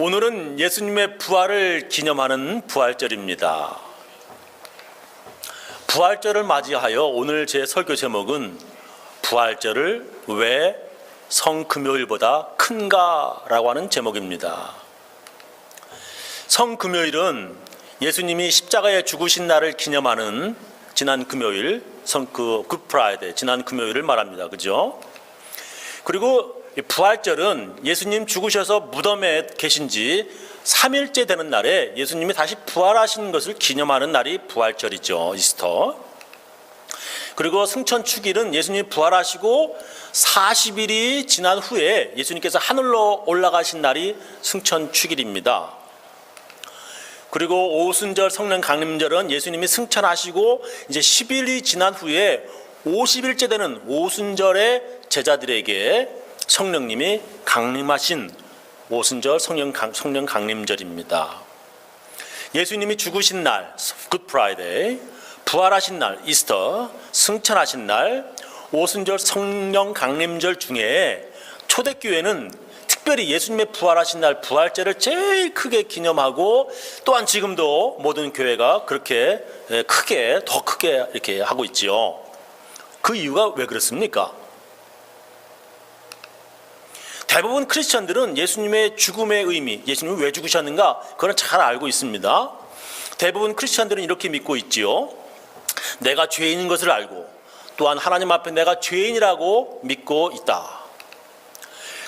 오늘은 예수님의 부활을 기념하는 부활절입니다. 부활절을 맞이하여 오늘 제 설교 제목은 부활절을 왜 성금요일보다 큰가라고 하는 제목입니다. 성금요일은 예수님이 십자가에 죽으신 날을 기념하는 지난 금요일, 굿프라이데이, 지난 금요일을 말합니다. 그죠? 그리고 부활절은 예수님 죽으셔서 무덤에 계신 지 3일째 되는 날에 예수님이 다시 부활하신 것을 기념하는 날이 부활절이죠. 이스터. 그리고 승천축일은 예수님이 부활하시고 40일이 지난 후에 예수님께서 하늘로 올라가신 날이 승천축일입니다. 그리고 오순절 성령 강림절은 예수님이 승천하시고 이제 10일이 지난 후에 50일째 되는 오순절의 제자들에게 성령님이 강림하신 오순절 성령 강림절입니다. 예수님이 죽으신 날, 굿프라이데이, 부활하신 날, 이스터, 승천하신 날, 오순절 성령 강림절 중에 초대교회는 특별히 예수님의 부활하신 날 부활절을 제일 크게 기념하고 또한 지금도 모든 교회가 그렇게 더 크게 이렇게 하고 있지요. 그 이유가 왜 그렇습니까? 대부분 크리스천들은 예수님의 죽음의 의미, 예수님이 왜 죽으셨는가? 그걸 잘 알고 있습니다. 대부분 크리스천들은 이렇게 믿고 있지요. 내가 죄인인 것을 알고 또한 하나님 앞에 내가 죄인이라고 믿고 있다.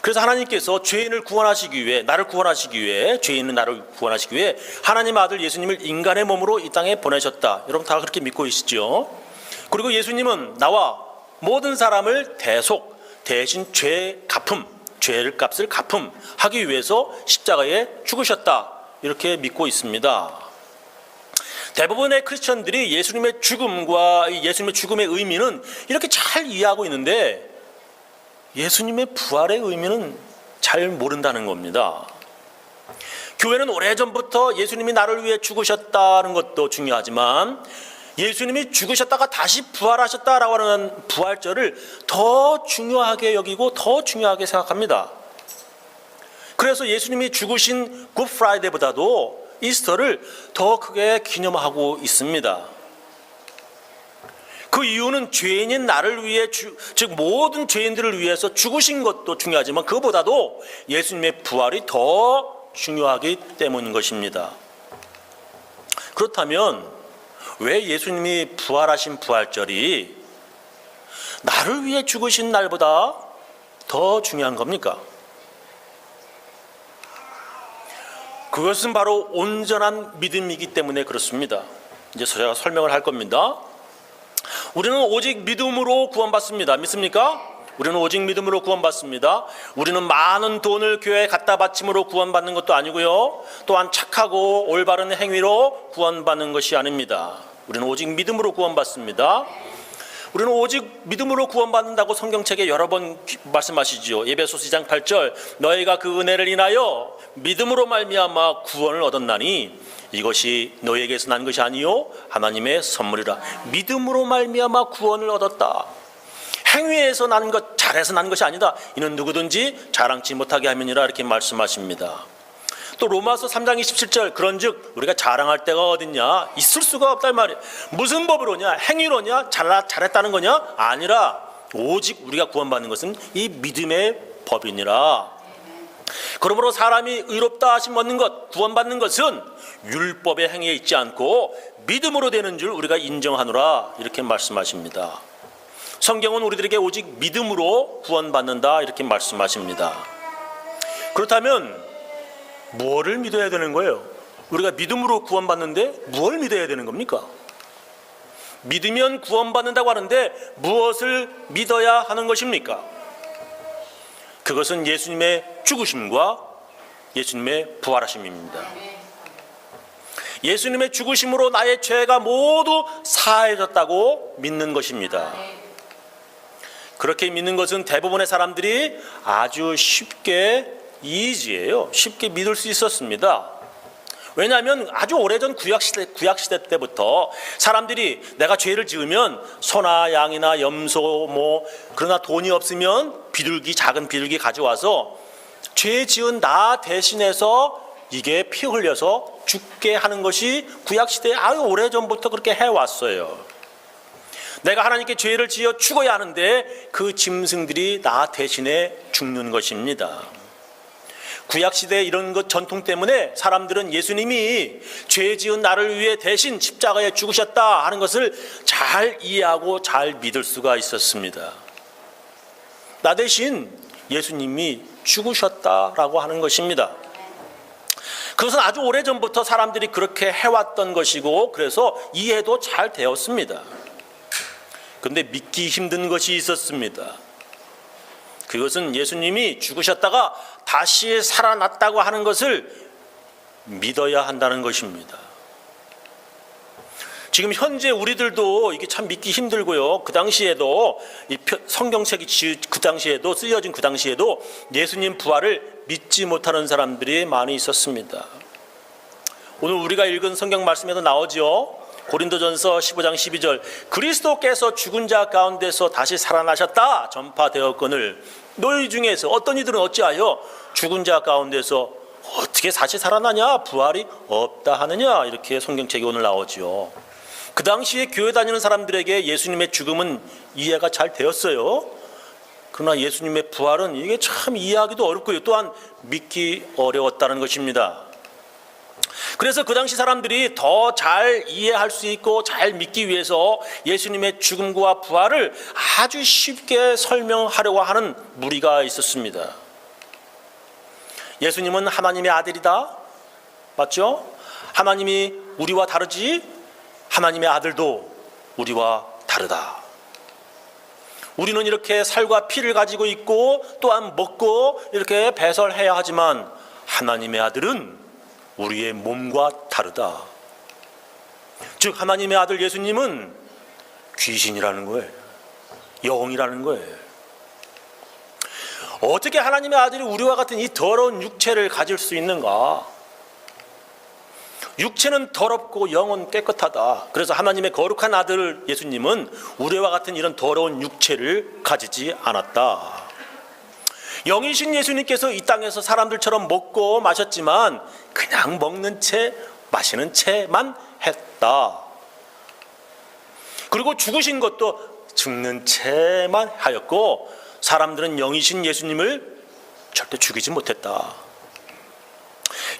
그래서 하나님께서 죄인을 구원하시기 위해, 나를 구원하시기 위해, 죄인은 나를 구원하시기 위해 하나님의 아들 예수님을 인간의 몸으로 이 땅에 보내셨다. 여러분 다 그렇게 믿고 계시죠? 그리고 예수님은 나와 모든 사람을 대신 죄를 값을 갚음하기 위해서 십자가에 죽으셨다. 이렇게 믿고 있습니다. 대부분의 크리스천들이 예수님의 죽음과 예수님의 죽음의 의미는 이렇게 잘 이해하고 있는데 예수님의 부활의 의미는 잘 모른다는 겁니다. 교회는 오래전부터 예수님이 나를 위해 죽으셨다는 것도 중요하지만 예수님이 죽으셨다가 다시 부활하셨다라고 하는 부활절을 더 중요하게 여기고 더 중요하게 생각합니다. 그래서 예수님이 죽으신 굿프라이데이보다도 이스터를 더 크게 기념하고 있습니다. 그 이유는 죄인인 나를 위해, 즉 모든 죄인들을 위해서 죽으신 것도 중요하지만 그보다도 예수님의 부활이 더 중요하기 때문인 것입니다. 그렇다면 왜 예수님이 부활하신 부활절이 나를 위해 죽으신 날보다 더 중요한 겁니까? 그것은 바로 온전한 믿음이기 때문에 그렇습니다. 이제 제가 설명을 할 겁니다. 우리는 오직 믿음으로 구원받습니다. 믿습니까? 우리는 오직 믿음으로 구원받습니다. 우리는 많은 돈을 교회에 갖다 바침으로 구원받는 것도 아니고요. 또한 착하고 올바른 행위로 구원받는 것이 아닙니다. 우리는 오직 믿음으로 구원받습니다. 우리는 오직 믿음으로 구원받는다고 성경책에 여러 번 말씀하시지요. 에베소서 2장 8절 너희가 그 은혜를 인하여 믿음으로 말미암아 구원을 얻었나니 이것이 너희에게서 난 것이 아니요 하나님의 선물이라. 믿음으로 말미암아 구원을 얻었다. 행위에서 난 것, 잘해서 난 것이 아니다. 이는 누구든지 자랑치 못하게 함이니라. 이렇게 말씀하십니다. 또 로마서 3장 27절 그런즉 우리가 자랑할 데가 어딨냐? 있을 수가 없단 말이야. 무슨 법으로냐? 행위로냐? 잘했다는 거냐? 아니라 오직 우리가 구원받는 것은 이 믿음의 법이니라. 그러므로 사람이 의롭다 하심 얻는 것, 구원받는 것은 율법의 행위에 있지 않고 믿음으로 되는 줄 우리가 인정하노라. 이렇게 말씀하십니다. 성경은 우리들에게 오직 믿음으로 구원받는다. 이렇게 말씀하십니다. 그렇다면 무엇을 믿어야 되는 거예요? 우리가 믿음으로 구원받는데 무엇을 믿어야 되는 겁니까? 믿으면 구원받는다고 하는데 무엇을 믿어야 하는 것입니까? 그것은 예수님의 죽으심과 예수님의 부활하심입니다. 예수님의 죽으심으로 나의 죄가 모두 사해졌다고 믿는 것입니다. 그렇게 믿는 것은 대부분의 사람들이 아주 쉽게 쉽게 믿을 수 있었습니다. 왜냐하면 아주 오래전 구약시대 때부터 사람들이 내가 죄를 지으면 소나 양이나 염소 그러나 돈이 없으면 작은 비둘기 가져와서 죄 지은 나 대신해서 이게 피 흘려서 죽게 하는 것이 구약시대에 아주 오래전부터 그렇게 해왔어요. 내가 하나님께 죄를 지어 죽어야 하는데 그 짐승들이 나 대신에 죽는 것입니다. 구약시대의 이런 것 전통 때문에 사람들은 예수님이 죄 지은 나를 위해 대신 십자가에 죽으셨다 하는 것을 잘 이해하고 잘 믿을 수가 있었습니다. 나 대신 예수님이 죽으셨다라고 하는 것입니다. 그것은 아주 오래전부터 사람들이 그렇게 해왔던 것이고 그래서 이해도 잘 되었습니다. 그런데 믿기 힘든 것이 있었습니다. 그것은 예수님이 죽으셨다가 다시 살아났다고 하는 것을 믿어야 한다는 것입니다. 지금 현재 우리들도 이게 참 믿기 힘들고요. 그 당시에도 이 성경책이 그 당시에도 쓰여진 그 당시에도 예수님 부활을 믿지 못하는 사람들이 많이 있었습니다. 오늘 우리가 읽은 성경 말씀에도 나오죠. 고린도전서 15장 12절 그리스도께서 죽은 자 가운데서 다시 살아나셨다 전파되었거늘 너희 중에서 어떤 이들은 어찌하여 죽은 자 가운데서 어떻게 다시 살아나냐 부활이 없다 하느냐 이렇게 성경책이 오늘 나오죠. 그 당시에 교회 다니는 사람들에게 예수님의 죽음은 이해가 잘 되었어요. 그러나 예수님의 부활은 이게 참 이해하기도 어렵고요. 또한 믿기 어려웠다는 것입니다. 그래서 그 당시 사람들이 더 잘 이해할 수 있고 잘 믿기 위해서 예수님의 죽음과 부활을 아주 쉽게 설명하려고 하는 무리가 있었습니다. 예수님은 하나님의 아들이다. 맞죠? 하나님이 우리와 다르지? 하나님의 아들도 우리와 다르다. 우리는 이렇게 살과 피를 가지고 있고 또한 먹고 이렇게 배설해야 하지만 하나님의 아들은 우리의 몸과 다르다. 즉 하나님의 아들 예수님은 귀신이라는 거예요. 영이라는 거예요. 어떻게 하나님의 아들이 우리와 같은 이 더러운 육체를 가질 수 있는가? 육체는 더럽고 영은 깨끗하다. 그래서 하나님의 거룩한 아들 예수님은 우리와 같은 이런 더러운 육체를 가지지 않았다. 영이신 예수님께서 이 땅에서 사람들처럼 먹고 마셨지만 그냥 먹는 채 마시는 채만 했다. 그리고 죽으신 것도 죽는 채만 하였고 사람들은 영이신 예수님을 절대 죽이지 못했다.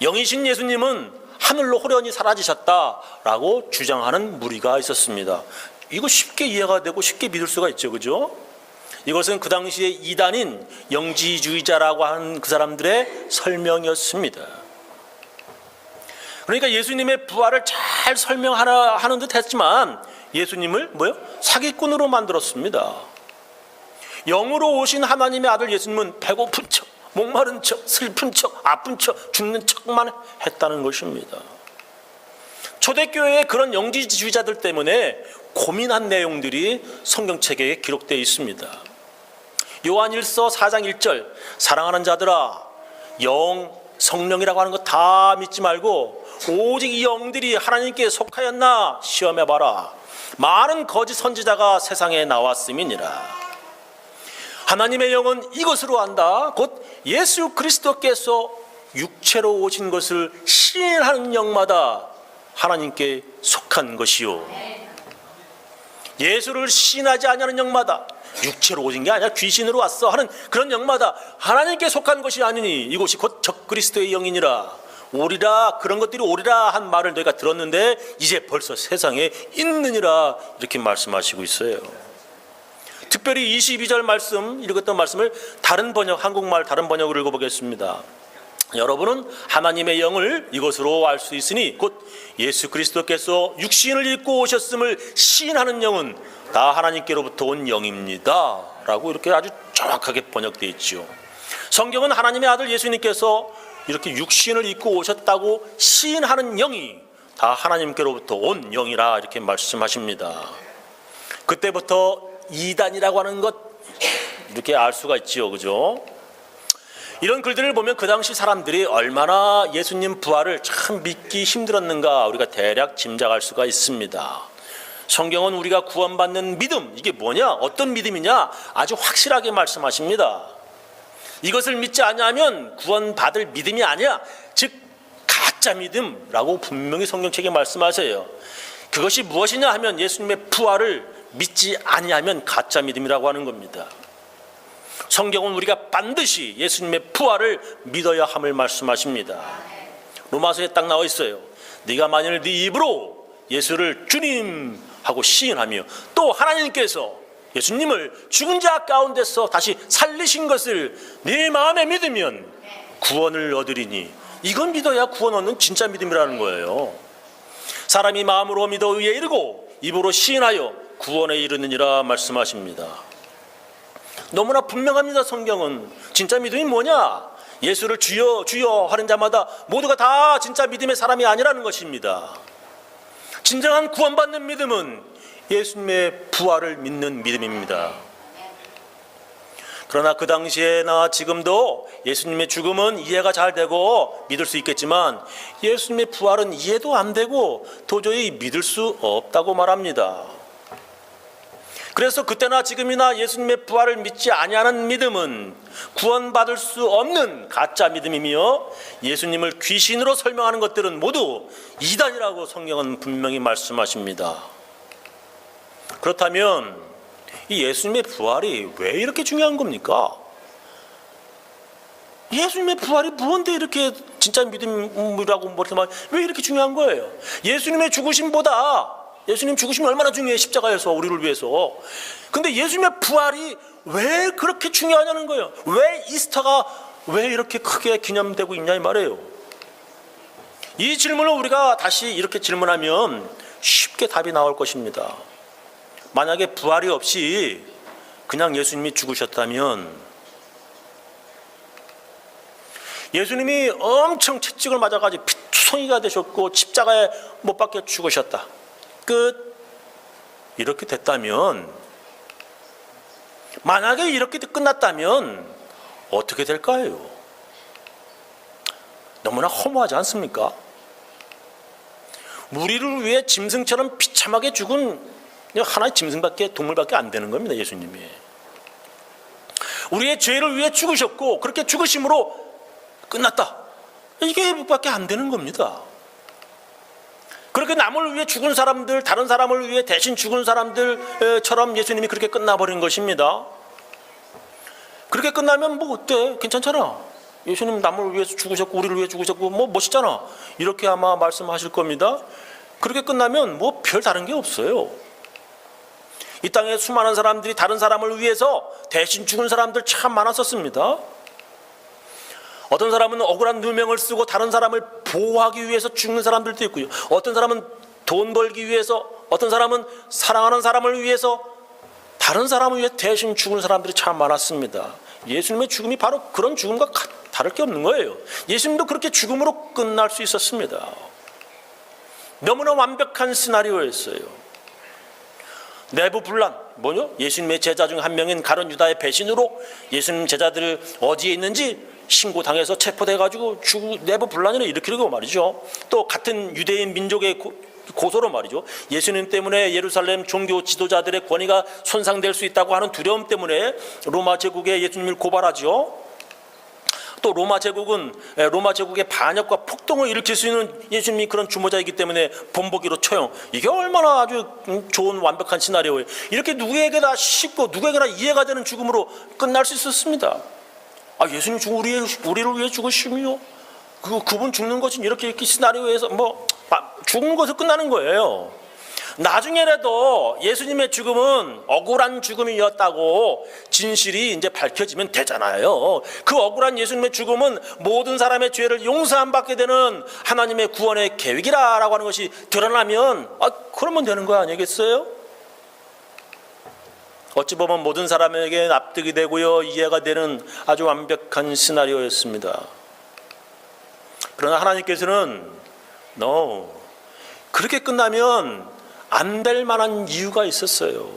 영이신 예수님은 하늘로 호련히 사라지셨다라고 주장하는 무리가 있었습니다. 이거 쉽게 이해가 되고 쉽게 믿을 수가 있죠, 그죠? 이것은 그 당시에 이단인 영지주의자라고 하는 그 사람들의 설명이었습니다. 그러니까 예수님의 부활을 잘 설명하는 듯 했지만 예수님을 사기꾼으로 만들었습니다. 영으로 오신 하나님의 아들 예수님은 배고픈 척, 목마른 척, 슬픈 척, 아픈 척, 죽는 척만 했다는 것입니다. 초대교회의 그런 영지주의자들 때문에 고민한 내용들이 성경책에 기록되어 있습니다. 요한일서 4장 1절 사랑하는 자들아 영, 성령이라고 하는 거 다 믿지 말고 오직 이 영들이 하나님께 속하였나 시험해봐라. 많은 거짓 선지자가 세상에 나왔음이니라. 하나님의 영은 이것으로 안다. 곧 예수 그리스도께서 육체로 오신 것을 시인하는 영마다 하나님께 속한 것이요. 예수를 시인하지 아니하는 영마다 육체로 오신 게 아니라 귀신으로 왔어 하는 그런 영마다 하나님께 속한 것이 아니니 이곳이 곧 적그리스도의 영이니라. 오리라 그런 것들이 오리라 한 말을 너희가 들었는데 이제 벌써 세상에 있느니라 이렇게 말씀하시고 있어요. 특별히 22절 말씀 읽었던 말씀을 다른 번역 한국말 다른 번역으로 읽어보겠습니다. 여러분은 하나님의 영을 이것으로 알 수 있으니 곧 예수 그리스도께서 육신을 입고 오셨음을 시인하는 영은 다 하나님께로부터 온 영입니다 라고 이렇게 아주 정확하게 번역되어 있죠. 성경은 하나님의 아들 예수님께서 이렇게 육신을 입고 오셨다고 시인하는 영이 다 하나님께로부터 온 영이라 이렇게 말씀하십니다. 그때부터 이단이라고 하는 것 이렇게 알 수가 있지요, 그죠? 이런 글들을 보면 그 당시 사람들이 얼마나 예수님 부활을 참 믿기 힘들었는가 우리가 대략 짐작할 수가 있습니다. 성경은 우리가 구원받는 믿음 이게 뭐냐 어떤 믿음이냐 아주 확실하게 말씀하십니다. 이것을 믿지 아니하면 구원받을 믿음이 아니야. 즉 가짜 믿음이라고 분명히 성경책에 말씀하세요. 그것이 무엇이냐 하면 예수님의 부활을 믿지 아니하면 가짜 믿음이라고 하는 겁니다. 성경은 우리가 반드시 예수님의 부활을 믿어야 함을 말씀하십니다. 로마서에 딱 나와 있어요. 네가 만일 네 입으로 예수를 주님 하고 시인하며 또 하나님께서 예수님을 죽은 자 가운데서 다시 살리신 것을 네 마음에 믿으면 구원을 얻으리니, 이건 믿어야 구원 얻는 진짜 믿음이라는 거예요. 사람이 마음으로 믿어 의에 이르고 입으로 시인하여 구원에 이르느니라 말씀하십니다. 너무나 분명합니다. 성경은. 진짜 믿음이 뭐냐? 예수를 주여 주여 하는 자마다 모두가 다 진짜 믿음의 사람이 아니라는 것입니다. 진정한 구원받는 믿음은 예수님의 부활을 믿는 믿음입니다. 그러나 그 당시에나 지금도 예수님의 죽음은 이해가 잘 되고 믿을 수 있겠지만 예수님의 부활은 이해도 안 되고 도저히 믿을 수 없다고 말합니다. 그래서 그때나 지금이나 예수님의 부활을 믿지 아니하는 믿음은 구원받을 수 없는 가짜 믿음이며 예수님을 귀신으로 설명하는 것들은 모두 이단이라고 성경은 분명히 말씀하십니다. 그렇다면 이 예수님의 부활이 왜 이렇게 중요한 겁니까? 예수님의 부활이 무언데 이렇게 진짜 믿음이라고 왜 이렇게 중요한 거예요? 예수님의 죽으심보다, 예수님 죽으심이 얼마나 중요해, 십자가에서 우리를 위해서. 근데 예수님의 부활이 왜 그렇게 중요하냐는 거예요. 왜 이스터가 왜 이렇게 크게 기념되고 있냐 이 말이에요. 이 질문을 우리가 다시 이렇게 질문하면 쉽게 답이 나올 것입니다. 만약에 부활이 없이 그냥 예수님이 죽으셨다면, 예수님이 엄청 채찍을 맞아가지고 피투성이가 되셨고 십자가에 못 박혀 죽으셨다, 끝, 이렇게 됐다면, 만약에 이렇게 끝났다면 어떻게 될까요? 너무나 허무하지 않습니까? 우리를 위해 짐승처럼 비참하게 죽은 하나의 짐승밖에, 동물밖에 안 되는 겁니다. 예수님이 우리의 죄를 위해 죽으셨고 그렇게 죽으심으로 끝났다, 이게 밖에 안 되는 겁니다. 그렇게 남을 위해 죽은 사람들, 다른 사람을 위해 대신 죽은 사람들처럼 예수님이 그렇게 끝나버린 것입니다. 그렇게 끝나면 뭐 어때? 괜찮잖아. 예수님 남을 위해서 죽으셨고 우리를 위해 죽으셨고 뭐 멋있잖아, 이렇게 아마 말씀하실 겁니다. 그렇게 끝나면 뭐 별 다른 게 없어요. 이 땅에 수많은 사람들이 다른 사람을 위해서 대신 죽은 사람들 참 많았었습니다. 어떤 사람은 억울한 누명을 쓰고 다른 사람을 보호하기 위해서 죽는 사람들도 있고요. 어떤 사람은 돈 벌기 위해서, 어떤 사람은 사랑하는 사람을 위해서, 다른 사람을 위해 대신 죽은 사람들이 참 많았습니다. 예수님의 죽음이 바로 그런 죽음과 다를 게 없는 거예요. 예수님도 그렇게 죽음으로 끝날 수 있었습니다. 너무나 완벽한 시나리오였어요. 내부 분란, 뭐죠? 예수님의 제자 중 한 명인 가룟 유다의 배신으로 예수님 제자들 어디에 있는지 신고당해서 체포돼가지고 내부 분란을 일으키려고 말이죠. 또 같은 유대인 민족의 고소로 말이죠. 예수님 때문에 예루살렘 종교 지도자들의 권위가 손상될 수 있다고 하는 두려움 때문에 로마 제국에 예수님을 고발하죠. 또 로마 제국의 반역과 폭동을 일으킬 수 있는 예수님이 그런 주모자이기 때문에 본보기로 처형. 이게 얼마나 아주 좋은 완벽한 시나리오예요. 이렇게 누구에게나 쉽고 누구에게나 이해가 되는 죽음으로 끝날 수 있었습니다. 예수님 우리를 위해 죽으시며 그분 죽는 것은 이렇게 시나리오에서 죽은 것으로 끝나는 거예요. 나중에라도 예수님의 죽음은 억울한 죽음이었다고 진실이 이제 밝혀지면 되잖아요. 그 억울한 예수님의 죽음은 모든 사람의 죄를 용서함 받게 되는 하나님의 구원의 계획이라고 하는 것이 드러나면 그러면 되는 거 아니겠어요? 어찌 보면 모든 사람에게 납득이 되고요, 이해가 되는 아주 완벽한 시나리오였습니다. 그러나 하나님께서는 그렇게 끝나면 안 될 만한 이유가 있었어요.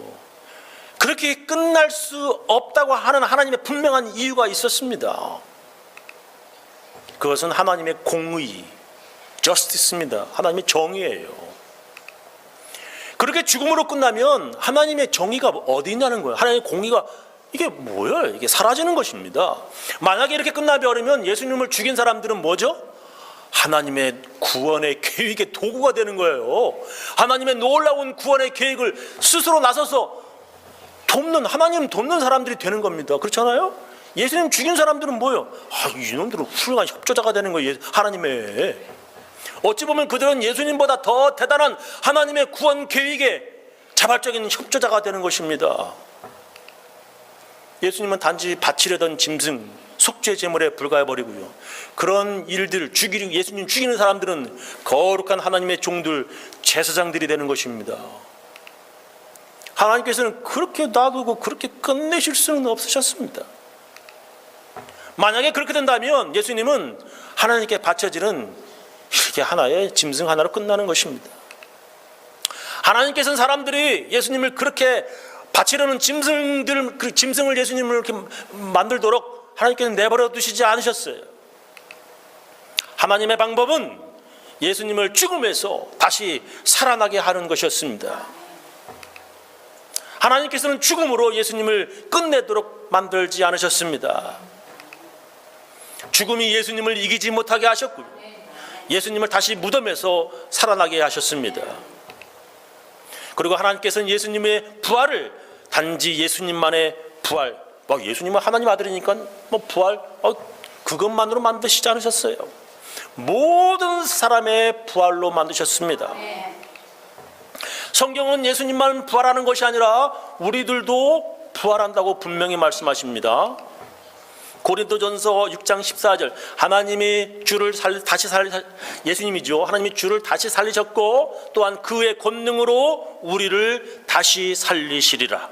그렇게 끝날 수 없다고 하는 하나님의 분명한 이유가 있었습니다. 그것은 하나님의 공의, justice입니다. 하나님의 정의예요. 그렇게 죽음으로 끝나면 하나님의 정의가 어디 있냐는 거예요. 하나님의 공의가 이게 뭐예요? 이게 사라지는 것입니다. 만약에 이렇게 끝나버리면 예수님을 죽인 사람들은 뭐죠? 하나님의 구원의 계획의 도구가 되는 거예요. 하나님의 놀라운 구원의 계획을 스스로 나서서 하나님 돕는 사람들이 되는 겁니다. 그렇잖아요? 예수님 죽인 사람들은 뭐예요? 이놈들은 훌륭한 협조자가 되는 거예요. 하나님의. 어찌 보면 그들은 예수님보다 더 대단한 하나님의 구원 계획의 자발적인 협조자가 되는 것입니다. 예수님은 단지 바치려던 짐승, 속죄 제물에 불과해버리고요. 그런 일들, 예수님 죽이는 사람들은 거룩한 하나님의 종들, 제사장들이 되는 것입니다. 하나님께서는 그렇게 놔두고 그렇게 끝내실 수는 없으셨습니다. 만약에 그렇게 된다면 예수님은 하나님께 바쳐지는 이렇게 하나의 짐승 하나로 끝나는 것입니다. 하나님께서는 사람들이 예수님을 그렇게 바치려는 짐승을 예수님을 이렇게 만들도록 하나님께서는 내버려 두시지 않으셨어요. 하나님의 방법은 예수님을 죽음에서 다시 살아나게 하는 것이었습니다. 하나님께서는 죽음으로 예수님을 끝내도록 만들지 않으셨습니다. 죽음이 예수님을 이기지 못하게 하셨고요. 예수님을 다시 무덤에서 살아나게 하셨습니다. 그리고 하나님께서는 예수님의 부활을 단지 예수님만의 부활, 예수님은 하나님 아들이니까 부활, 그것만으로 만드시지 않으셨어요. 모든 사람의 부활로 만드셨습니다. 성경은 예수님만 부활하는 것이 아니라 우리들도 부활한다고 분명히 말씀하십니다. 고린도전서 6장 14절, 하나님이 예수님이죠. 하나님이 주를 다시 살리셨고 또한 그의 권능으로 우리를 다시 살리시리라.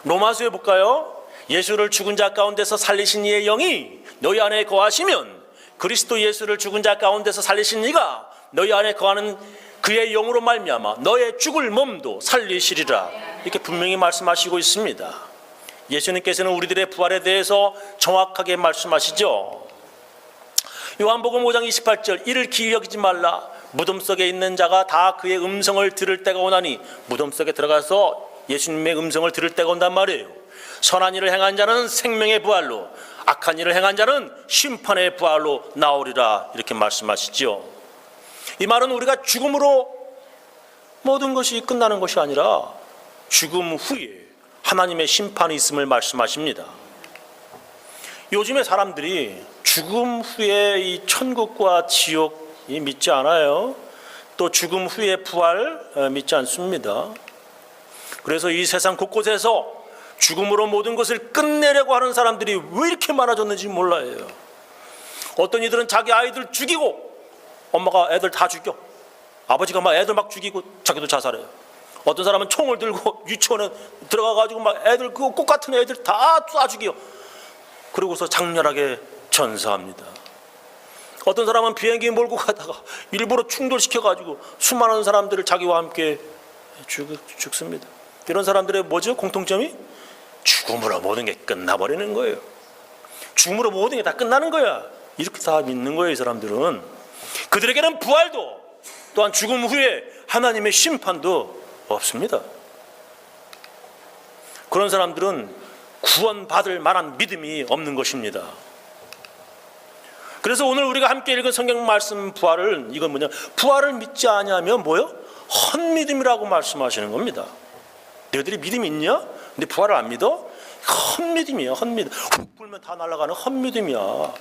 로마서에 볼까요? 예수를 죽은 자 가운데서 살리신 이의 영이 너희 안에 거하시면 그리스도 예수를 죽은 자 가운데서 살리신 이가 너희 안에 거하는 그의 영으로 말미암아 너의 죽을 몸도 살리시리라. 이렇게 분명히 말씀하시고 있습니다. 예수님께서는 우리들의 부활에 대해서 정확하게 말씀하시죠. 요한복음 5장 28절, 이를 기이 여기지 말라. 무덤 속에 있는 자가 다 그의 음성을 들을 때가 오나니, 무덤 속에 들어가서 예수님의 음성을 들을 때가 온단 말이에요. 선한 일을 행한 자는 생명의 부활로, 악한 일을 행한 자는 심판의 부활로 나오리라. 이렇게 말씀하시죠. 이 말은 우리가 죽음으로 모든 것이 끝나는 것이 아니라 죽음 후에 하나님의 심판이 있음을 말씀하십니다. 요즘에 사람들이 죽음 후에 이 천국과 지옥이 믿지 않아요. 또 죽음 후에 부활 믿지 않습니다. 그래서 이 세상 곳곳에서 죽음으로 모든 것을 끝내려고 하는 사람들이 왜 이렇게 많아졌는지 몰라요. 어떤 이들은 자기 아이들 죽이고, 엄마가 애들 다 죽여, 아버지가 막 애들 막 죽이고 자기도 자살해요. 어떤 사람은 총을 들고 유치원에 들어가가지고 막 애들, 그 꽃 같은 애들 다 쏴 죽여. 그러고서 장렬하게 전사합니다. 어떤 사람은 비행기 몰고 가다가 일부러 충돌시켜가지고 수많은 사람들을 자기와 함께 죽습니다. 이런 사람들의 뭐죠? 공통점이? 죽음으로 모든 게 끝나버리는 거예요. 죽음으로 모든 게 다 끝나는 거야. 이렇게 다 믿는 거예요, 이 사람들은. 그들에게는 부활도 또한 죽음 후에 하나님의 심판도 없습니다. 그런 사람들은 구원받을 만한 믿음이 없는 것입니다. 그래서 오늘 우리가 함께 읽은 성경 말씀 부활을, 이건 뭐냐, 부활을 믿지 아니하면 뭐요? 헛믿음이라고 말씀하시는 겁니다. 너희들이 믿음이 있냐? 근데 부활을 안 믿어? 헛믿음이야. 헛믿음. 훅 불면 다 날아가는 헛믿음이야.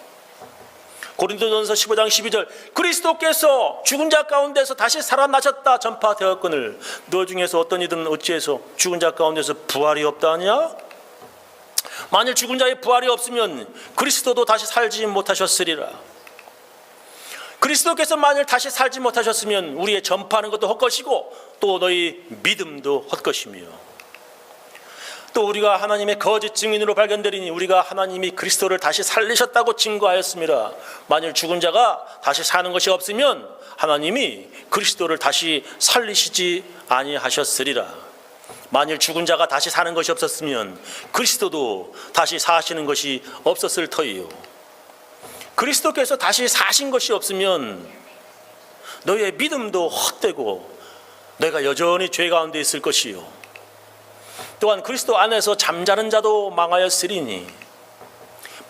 고린도전서 15장 12절, 그리스도께서 죽은 자 가운데서 다시 살아나셨다 전파되었거늘 너 중에서 어떤 이들은 어찌해서 죽은 자 가운데서 부활이 없다 하냐? 만일 죽은 자의 부활이 없으면 그리스도도 다시 살지 못하셨으리라. 그리스도께서 만일 다시 살지 못하셨으면 우리의 전파하는 것도 헛것이고 또 너희 믿음도 헛것이며, 또 우리가 하나님의 거짓 증인으로 발견되리니 우리가 하나님이 그리스도를 다시 살리셨다고 증거하였습니다. 만일 죽은 자가 다시 사는 것이 없으면 하나님이 그리스도를 다시 살리시지 아니하셨으리라. 만일 죽은 자가 다시 사는 것이 없었으면 그리스도도 다시 사시는 것이 없었을 터이요. 그리스도께서 다시 사신 것이 없으면 너희의 믿음도 헛되고 너희가 여전히 죄 가운데 있을 것이요. 또한 그리스도 안에서 잠자는 자도 망하였으리니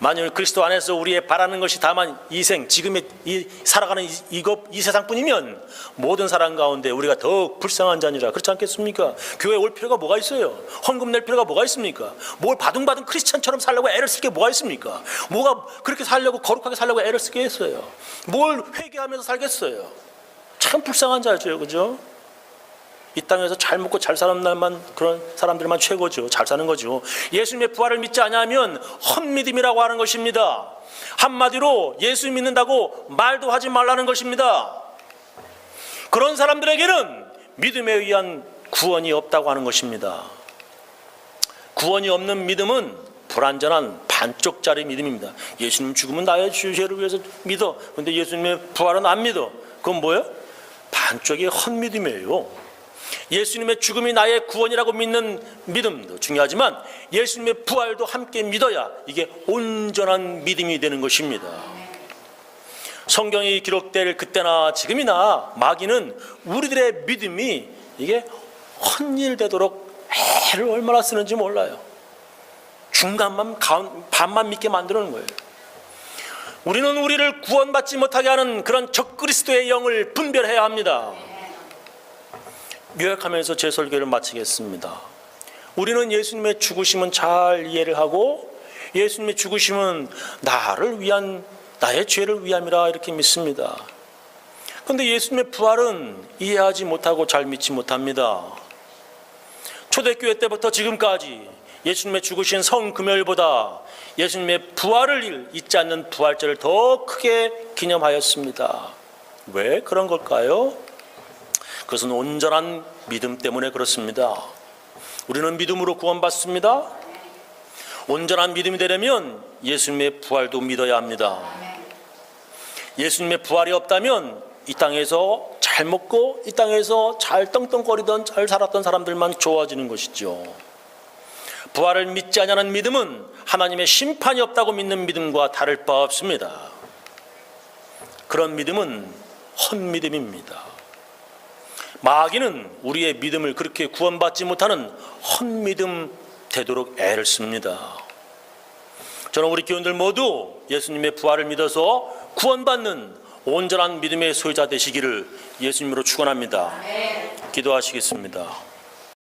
만일 그리스도 안에서 우리의 바라는 것이 다만 지금의 살아가는 이 세상뿐이면 모든 사람 가운데 우리가 더욱 불쌍한 자니라. 그렇지 않겠습니까? 교회에 올 필요가 뭐가 있어요? 헌금 낼 필요가 뭐가 있습니까? 뭘 바둥바둥 크리스찬처럼 살려고 애를 쓸 게 뭐가 있습니까? 뭐가 그렇게 살려고 거룩하게 살려고 애를 쓰게 했어요? 뭘 회개하면서 살겠어요? 참 불쌍한 자죠, 그죠? 이 땅에서 잘 먹고 잘 사는 날만 그런 사람들만 최고죠. 잘 사는 거죠. 예수님의 부활을 믿지 않으면 헛믿음이라고 하는 것입니다. 한마디로 예수 믿는다고 말도 하지 말라는 것입니다. 그런 사람들에게는 믿음에 의한 구원이 없다고 하는 것입니다. 구원이 없는 믿음은 불완전한 반쪽짜리 믿음입니다. 예수님 죽으면 나의 죄를 위해서 믿어. 근데 예수님의 부활은 안 믿어. 그건 뭐예요? 반쪽의 헛믿음이에요. 예수님의 죽음이 나의 구원이라고 믿는 믿음도 중요하지만 예수님의 부활도 함께 믿어야 이게 온전한 믿음이 되는 것입니다. 성경이 기록될 그때나 지금이나 마귀는 우리들의 믿음이 이게 헛일되도록 애를 얼마나 쓰는지 몰라요. 반만 믿게 만드는 거예요. 우리는 우리를 구원받지 못하게 하는 그런 적그리스도의 영을 분별해야 합니다. 요약하면서 제 설교를 마치겠습니다. 우리는 예수님의 죽으심은 잘 이해를 하고 예수님의 죽으심은 나를 위한 나의 죄를 위함이라 이렇게 믿습니다. 그런데 예수님의 부활은 이해하지 못하고 잘 믿지 못합니다. 초대교회 때부터 지금까지 예수님의 죽으신 성금요일보다 예수님의 부활을 잊지 않는 부활절을 더 크게 기념하였습니다. 왜 그런 걸까요? 그것은 온전한 믿음 때문에 그렇습니다. 우리는 믿음으로 구원받습니다. 온전한 믿음이 되려면 예수님의 부활도 믿어야 합니다. 예수님의 부활이 없다면 이 땅에서 잘 먹고 이 땅에서 잘 떵떵거리던 잘 살았던 사람들만 좋아지는 것이죠. 부활을 믿지 않는 믿음은 하나님의 심판이 없다고 믿는 믿음과 다를 바 없습니다. 그런 믿음은 헛믿음입니다. 마귀는 우리의 믿음을 그렇게 구원받지 못하는 헛믿음 되도록 애를 씁니다. 저는 우리 교인들 모두 예수님의 부활을 믿어서 구원받는 온전한 믿음의 소유자 되시기를 예수님으로 축원합니다. 기도하시겠습니다.